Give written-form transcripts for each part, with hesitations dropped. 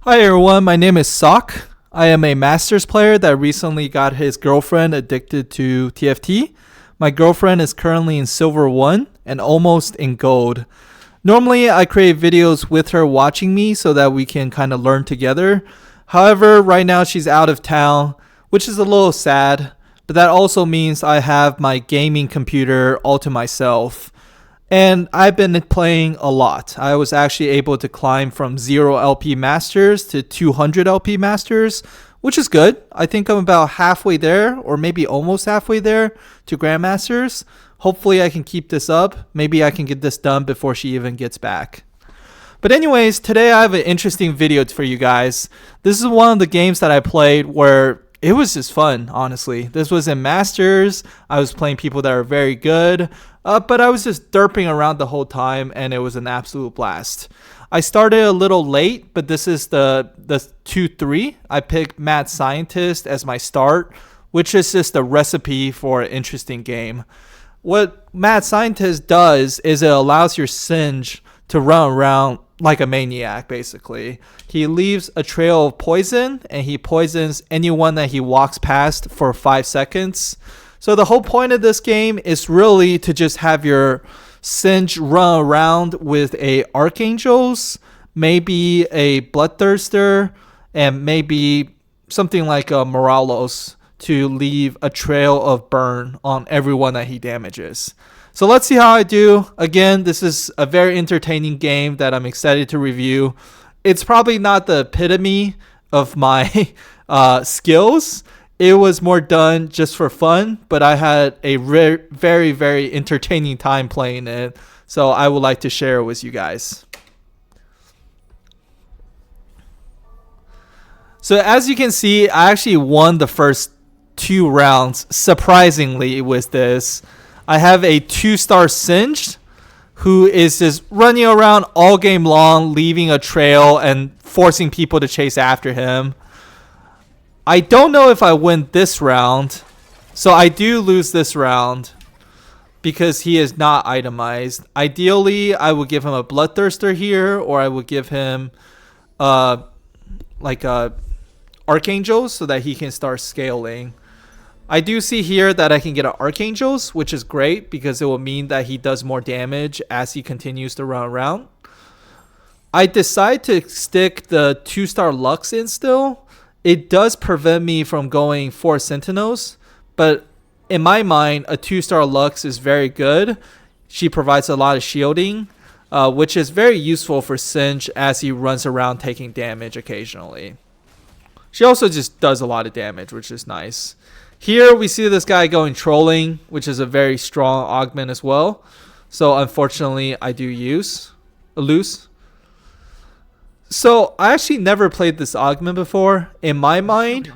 Hi everyone, my name is Sock. I am a Masters player that recently got his girlfriend addicted to TFT. My girlfriend is currently in Silver 1 and almost in Gold. Normally I create videos with her watching me so that we can kind of learn together. However, right now she's out of town, which is a little sad, but that also means I have my gaming computer all to myself. And I've been playing a lot. I was actually able to climb from 0 LP Masters to 200 LP Masters, which is good. I think I'm about halfway there, or maybe almost halfway there to Grandmasters. Hopefully I can keep this up. Maybe I can get this done before she even gets back. But anyways, today I have an interesting video for you guys. This is one of the games that I played where it was just fun, honestly. This was in Masters. I was playing people that are very good. But I was just derping around the whole time, and it was an absolute blast. I started a little late, but this is the 2-3. I picked Mad Scientist as my start, which is just a recipe for an interesting game. What Mad Scientist does is it allows your Singe to run around like a maniac, basically. He leaves a trail of poison, and he poisons anyone that he walks past for 5 seconds. So the whole point of this game is really to just have your Singe run around with a Archangels, maybe a Bloodthirster, and maybe something like a Moralos to leave a trail of burn on everyone that he damages. So let's see how I do. Again, this is a very entertaining game that I'm excited to review. It's probably not the epitome of my skills. It was more done just for fun, but I had a very, very entertaining time playing it. So I would like to share it with you guys. So as you can see, I actually won the first 2 rounds, surprisingly, with this. I have a 2-star Singed who is just running around all game long, leaving a trail and forcing people to chase after him. I don't know if I win this round, so I do lose this round because he is not itemized. Ideally, I would give him a Bloodthirster here, or I would give him like a Archangels so that he can start scaling. I do see here that I can get an Archangels, which is great because it will mean that he does more damage as he continues to run around. I decide to stick the 2-star Lux in still. It does prevent me from going 4 Sentinels, but in my mind, a 2-star Lux is very good. She provides a lot of shielding, which is very useful for Singe as he runs around taking damage occasionally. She also just does a lot of damage, which is nice. Here we see this guy going trolling, which is a very strong augment as well. So unfortunately, I do lose. So I actually never played this augment before. In my mind,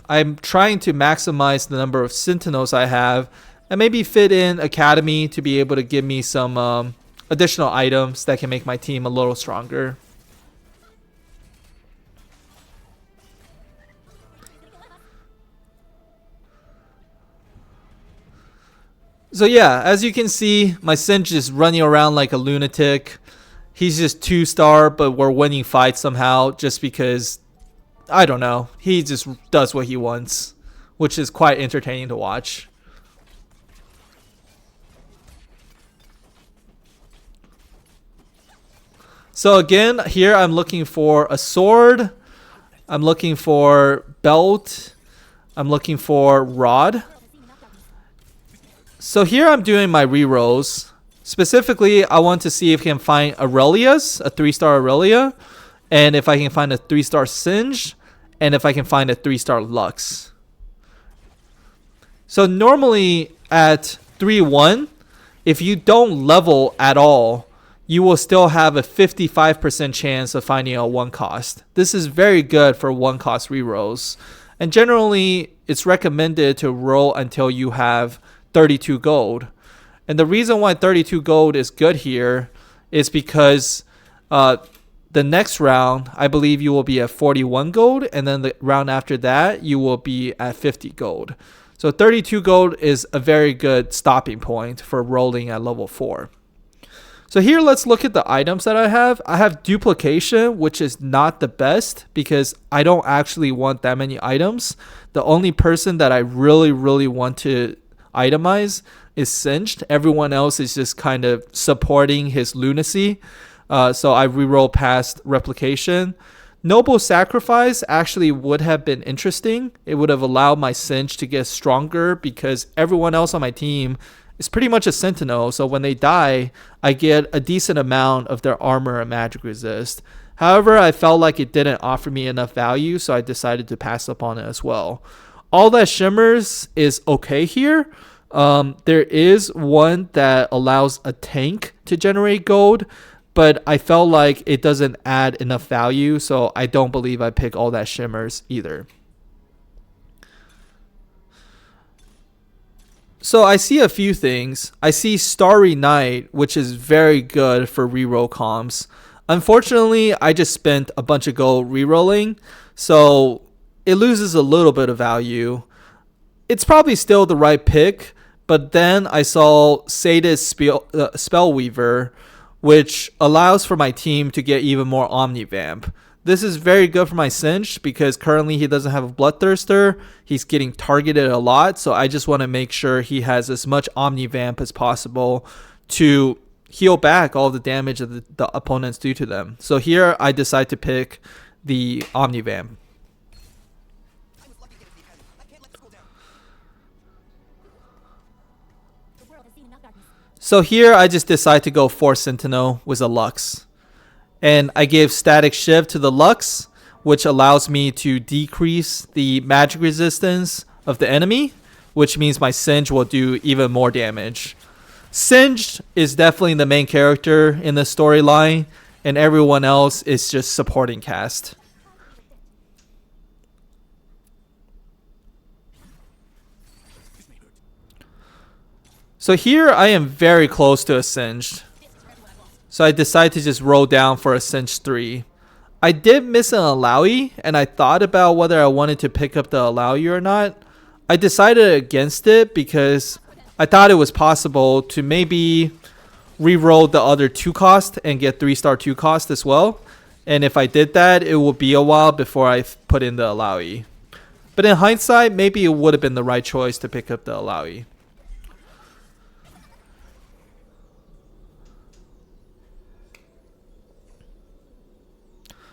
I'm trying to maximize the number of Sentinels I have and maybe fit in Academy to be able to give me some additional items that can make my team a little stronger. So yeah, as you can see, my Singe is running around like a lunatic. He's just 2-star, but we're winning fights somehow just because, I don't know, he just does what he wants, which is quite entertaining to watch. So again, here I'm looking for a sword, I'm looking for belt, I'm looking for rod. So here I'm doing my rerolls. Specifically, I want to see if I can find Aurelia's, a 3-star Aurelia, and if I can find a 3-star Singe, and if I can find a 3-star Lux. So normally at 3-1, if you don't level at all, you will still have a 55% chance of finding a 1 cost. This is very good for 1 cost rerolls. And generally, it's recommended to roll until you have 32 gold. And the reason why 32 gold is good here is because the next round, I believe you will be at 41 gold, and then the round after that, you will be at 50 gold. So 32 gold is a very good stopping point for rolling at level 4. So here, let's look at the items that I have. I have duplication, which is not the best because I don't actually want that many items. The only person that I really want to itemize is Singed. Everyone else is just kind of supporting his lunacy. So I reroll past replication. Noble Sacrifice actually would have been interesting. It would have allowed my Singe to get stronger because everyone else on my team is pretty much a Sentinel. So when they die, I get a decent amount of their armor and magic resist. However, I felt like it didn't offer me enough value, so I decided to pass up on it as well. All That Shimmers is okay here. There is one that allows a tank to generate gold, but I felt like it doesn't add enough value, so I don't believe I pick All That Shimmers either. So I see a few things. I see Starry Night, which is very good for reroll comms. Unfortunately, I just spent a bunch of gold rerolling, so it loses a little bit of value. It's probably still the right pick, but then I saw Sadist Spellweaver, which allows for my team to get even more Omnivamp. This is very good for my Singe because currently he doesn't have a Bloodthirster. He's getting targeted a lot, so I just want to make sure he has as much Omnivamp as possible to heal back all the damage that the opponents do to them. So here I decide to pick the Omnivamp. So here I just decide to go for Sentinel with a Lux. And I gave Static Shift to the Lux, which allows me to decrease the magic resistance of the enemy, which means my Singe will do even more damage. Singed is definitely the main character in the storyline, and everyone else is just supporting cast. So here I am very close to a Singed. So I decided to just roll down for a Singe 3. I did miss an Alawi, and I thought about whether I wanted to pick up the Alawi or not. I decided against it because I thought it was possible to maybe re-roll the other 2 cost and get 3-star 2 cost as well. And if I did that, it would be a while before I put in the Alawi. But in hindsight, maybe it would have been the right choice to pick up the Alawi.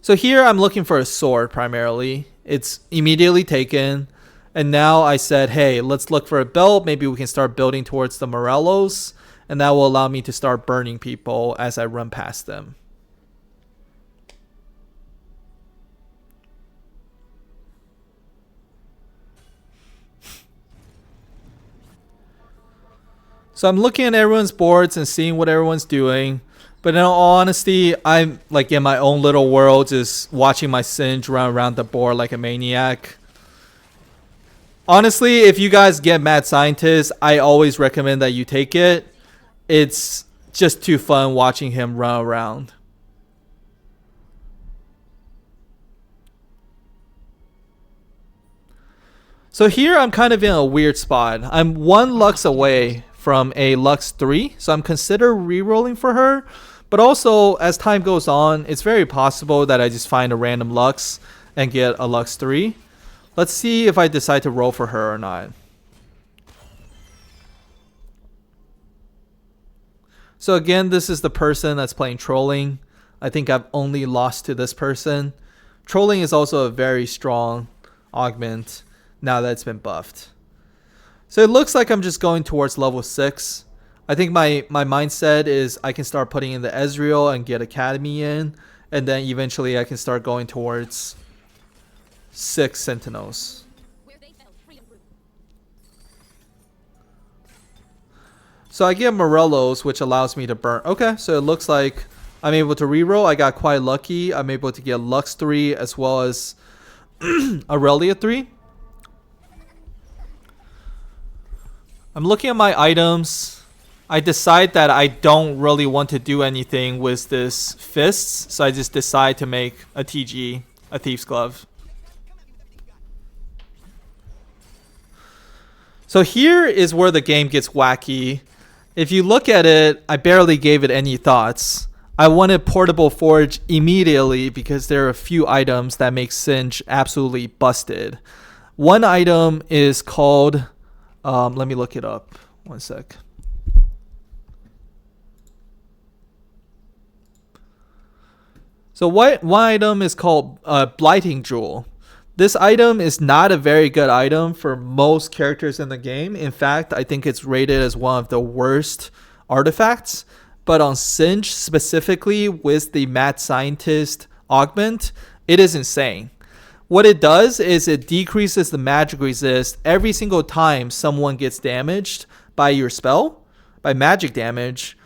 So here I'm looking for a sword primarily. It's immediately taken. And now I said, hey, let's look for a belt. Maybe we can start building towards the Morellos. And that will allow me to start burning people as I run past them. So I'm looking at everyone's boards and seeing what everyone's doing. But in all honesty, I'm like in my own little world, just watching my Singe run around the board like a maniac. Honestly, if you guys get Mad Scientist, I always recommend that you take it. It's just too fun watching him run around. So here I'm kind of in a weird spot. I'm 1 Lux away from a Lux 3, so I'm considering re-rolling for her. But also, as time goes on, it's very possible that I just find a random Lux and get a Lux 3. Let's see if I decide to roll for her or not. So again, this is the person that's playing Trolling. I think I've only lost to this person. Trolling is also a very strong augment now that it's been buffed. So it looks like I'm just going towards level 6. I think my mindset is I can start putting in the Ezreal and get Academy in. And then eventually I can start going towards 6 Sentinels. So I get Morellos, which allows me to burn. Okay, so it looks like I'm able to reroll. I got quite lucky. I'm able to get Lux 3 as well as Aurelia 3. I'm looking at my items. I decide that I don't really want to do anything with this fists, so I just decide to make a TG, a Thief's Glove. So here is where the game gets wacky. If you look at it, I barely gave it any thoughts. I wanted Portable Forge immediately because there are a few items that make Singe absolutely busted. One item is called, let me look it up. One sec. So one item is called Blighting Jewel. This item is not a very good item for most characters in the game. In fact, I think it's rated as one of the worst artifacts. But on Singe specifically with the Mad Scientist augment, it is insane. What it does is it decreases the magic resist every single time someone gets damaged by your spell, by magic damage.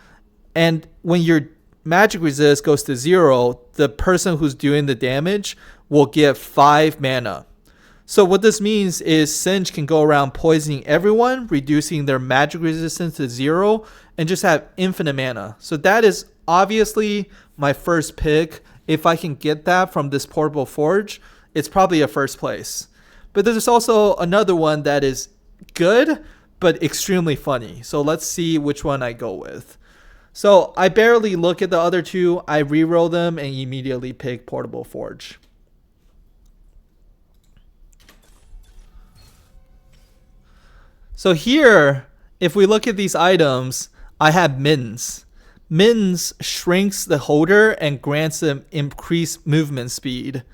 And when your magic resist goes to 0, the person who's doing the damage will get 5 mana. So what this means is Singe can go around poisoning everyone, reducing their magic resistance to 0, and just have infinite mana. So that is obviously my first pick. If I can get that from this Portable Forge, it's probably a first place. But there's also another one that is good, but extremely funny. So let's see which one I go with. So I barely look at the other two. I reroll them and immediately pick Portable Forge. So here, if we look at these items, I have Mittens. Mittens shrinks the holder and grants them increased movement speed.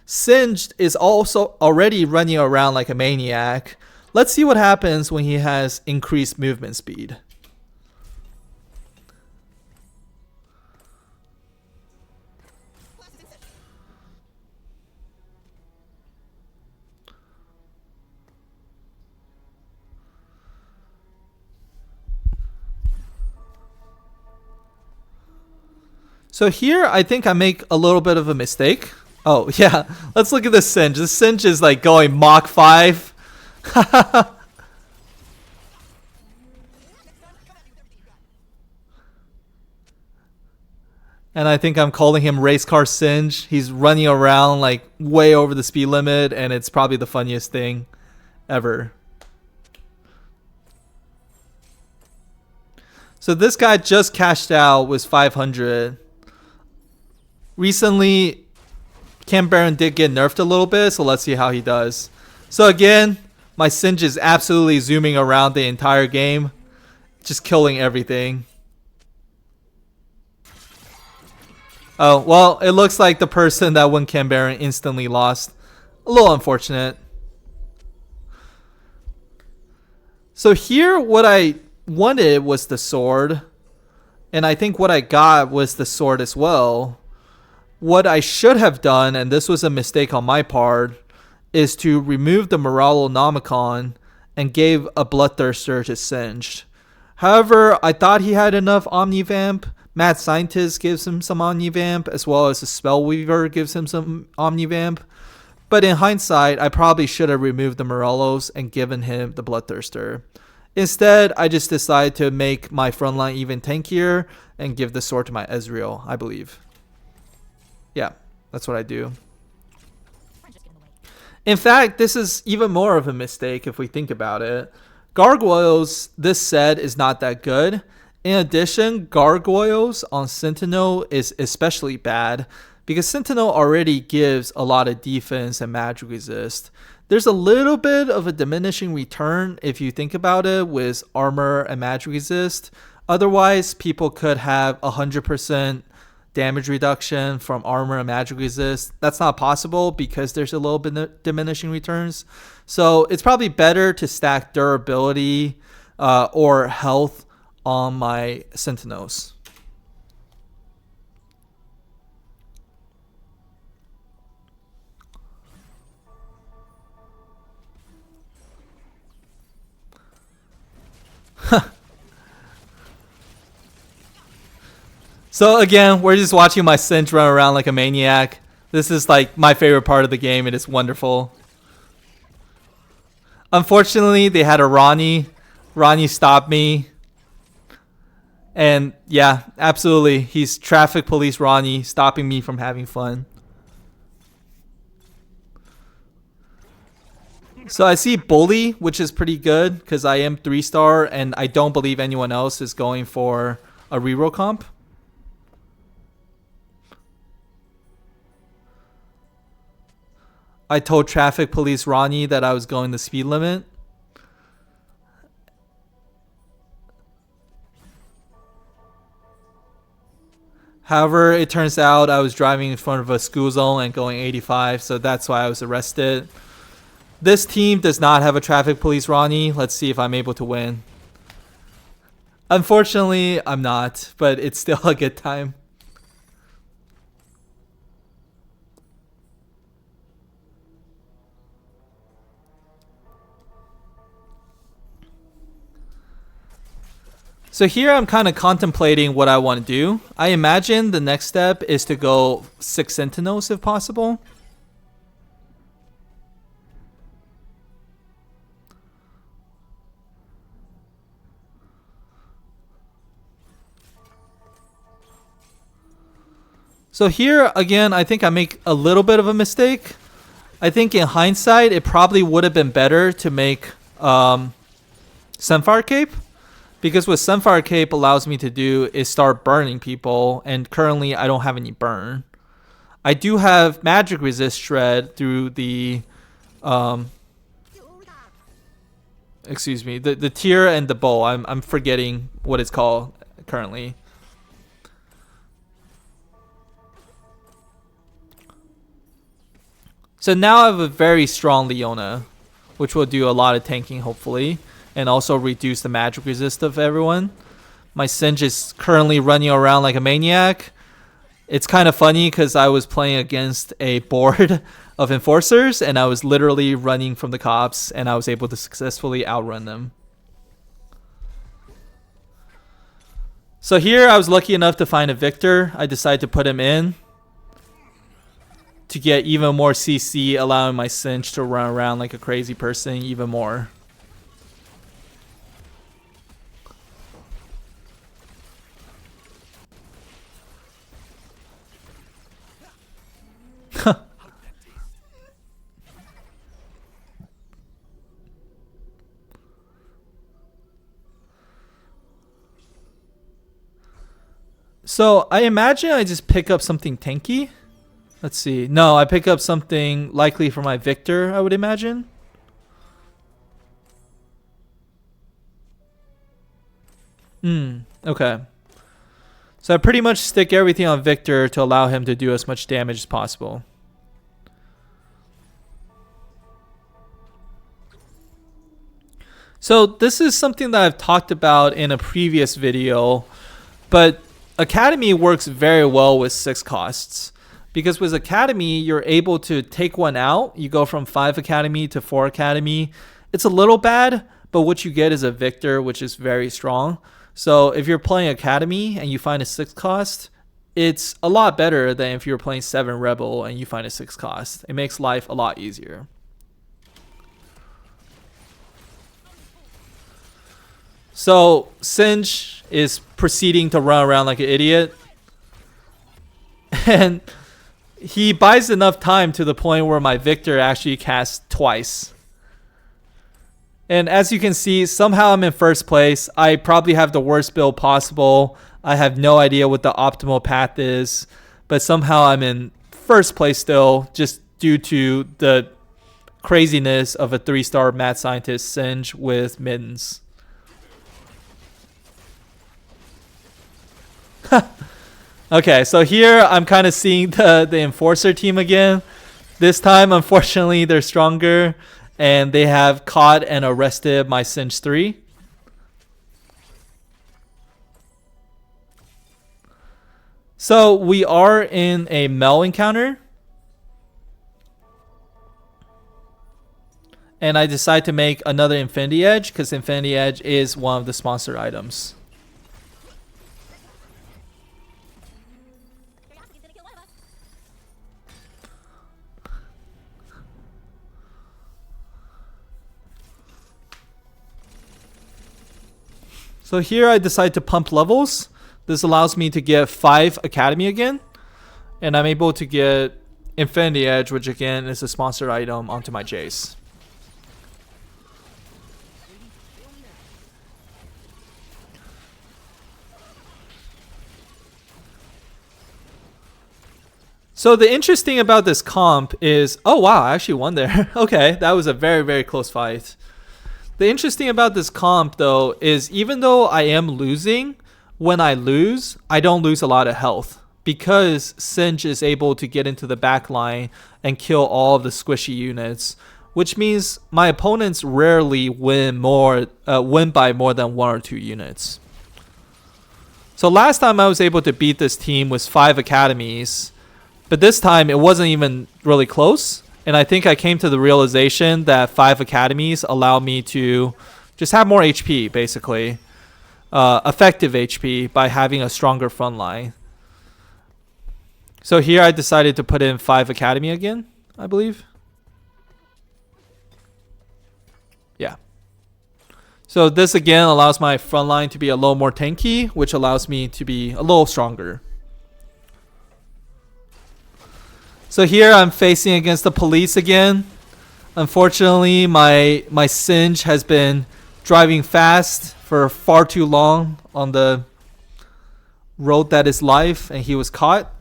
Singed is also already running around like a maniac. Let's see what happens when he has increased movement speed. So here, I think I make a little bit of a mistake. Oh, yeah. Let's look at this Singe. This Singe is like going Mach 5. And I think I'm calling him Race Car Singe. He's running around like way over the speed limit, and it's probably the funniest thing ever. So this guy just cashed out with 500. Recently, Cam Baron did get nerfed a little bit, so let's see how he does. So again, my Singe is absolutely zooming around the entire game, just killing everything. Oh, well, it looks like the person that won Cam Baron instantly lost. A little unfortunate. So here, what I wanted was the sword, and I think what I got was the sword as well. What I should have done, and this was a mistake on my part, is to remove the Moralonomicon and gave a Bloodthirster to Singed. However, I thought he had enough Omnivamp. Mad Scientist gives him some Omnivamp, as well as the Spellweaver gives him some Omnivamp. But in hindsight, I probably should have removed the Moralos and given him the Bloodthirster. Instead, I just decided to make my frontline even tankier and give the sword to my Ezreal, I believe. Yeah, that's what I do. In fact, this is even more of a mistake if we think about it. Gargoyles, this set is not that good. In addition, Gargoyles on Sentinel is especially bad because Sentinel already gives a lot of defense and magic resist. There's a little bit of a diminishing return if you think about it with armor and magic resist. Otherwise, people could have 100% damage reduction from armor and magic resist. That's not possible because there's a little bit of diminishing returns. So it's probably better to stack durability or health on my Sentinels. So again, we're just watching my Singe run around like a maniac. This is like my favorite part of the game. It is wonderful. Unfortunately, they had a Ronnie. Ronnie stopped me. And yeah, absolutely. He's traffic police Ronnie, stopping me from having fun. So I see Bully, which is pretty good because I am 3-star and I don't believe anyone else is going for a reroll comp. I told traffic police Ronnie that I was going the speed limit. However, it turns out I was driving in front of a school zone and going 85, so that's why I was arrested. This team does not have a traffic police Ronnie. Let's see if I'm able to win. Unfortunately, I'm not, but it's still a good time. So here I'm kind of contemplating what I want to do. I imagine the next step is to go 6 Sentinels if possible. So here, again, I think I make a little bit of a mistake. I think in hindsight, it probably would have been better to make Sunfire Cape. Because what Sunfire Cape allows me to do is start burning people, and currently I don't have any burn. I do have magic resist shred through the excuse me, the tier and the bow. I'm forgetting what it's called currently. So now I have a very strong Leona, which will do a lot of tanking hopefully. And also reduce the magic resist of everyone. My Singe is currently running around like a maniac. It's kind of funny because I was playing against a board of enforcers and I was literally running from the cops and I was able to successfully outrun them. So here I was lucky enough to find a Victor. I decided to put him in to get even more CC, allowing my Singe to run around like a crazy person even more. So I imagine I just pick up something tanky. Let's see. No, I pick up something likely for my Victor, I would imagine. Okay. So I pretty much stick everything on Victor to allow him to do as much damage as possible. So this is something that I've talked about in a previous video, but Academy works very well with 6 costs. Because with Academy, you're able to take one out. You go from 5 Academy to 4 Academy. It's a little bad, but what you get is a Victor, which is very strong. So if you're playing Academy and you find a 6 cost, it's a lot better than if you're playing 7 Rebel and you find a 6 cost. It makes life a lot easier. So Singe is proceeding to run around like an idiot. And he buys enough time to the point where my Victor actually casts twice. And as you can see, somehow I'm in first place. I probably have the worst build possible. I have no idea what the optimal path is. But somehow I'm in first place still, just due to the craziness of a 3-star mad scientist Singe with mittens. Okay, so here I'm kind of seeing the Enforcer team again. This time, unfortunately, they're stronger. And they have caught and arrested my Singe 3. So we are in a Mel encounter. And I decide to make another Infinity Edge because Infinity Edge is one of the sponsored items. So here I decide to pump levels. This allows me to get 5 Academy again. And I'm able to get Infinity Edge, which again is a sponsored item, onto my Jace. So the interesting about this comp is, oh wow, I actually won there. Okay, that was a very, very close fight. The interesting about this comp though is even though I am losing, when I lose, I don't lose a lot of health because Singe is able to get into the back line and kill all of the squishy units, which means my opponents rarely win by more than 1 or 2 units. So last time I was able to beat this team was 5 academies, but this time it wasn't even really close. And I think I came to the realization that 5 academies allow me to just have more HP, basically. Effective HP by having a stronger front line. So here I decided to put in 5 academy again, I believe. Yeah. So this again allows my front line to be a little more tanky, which allows me to be a little stronger. So here I'm facing against the police again. Unfortunately, my Singe has been driving fast for far too long on the road that is life, and he was caught.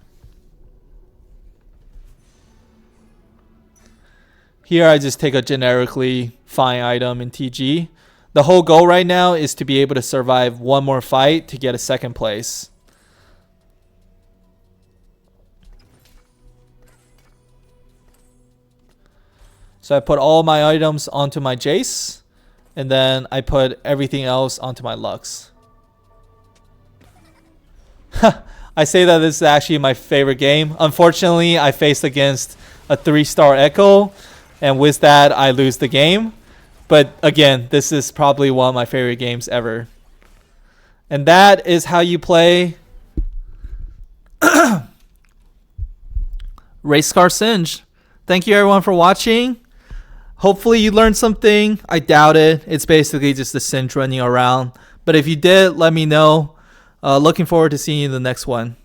Here I just take a generically fine item in TG. The whole goal right now is to be able to survive one more fight to get a 2nd place. So I put all my items onto my Jace, and then I put everything else onto my Lux. I say that this is actually my favorite game. Unfortunately, I faced against a 3-star Echo, and with that, I lose the game. But again, this is probably one of my favorite games ever. And that is how you play Race Car Singe. Thank you everyone for watching. Hopefully you learned something. I doubt it. It's basically just the Singe running around. But if you did, let me know. Looking forward to seeing you in the next one.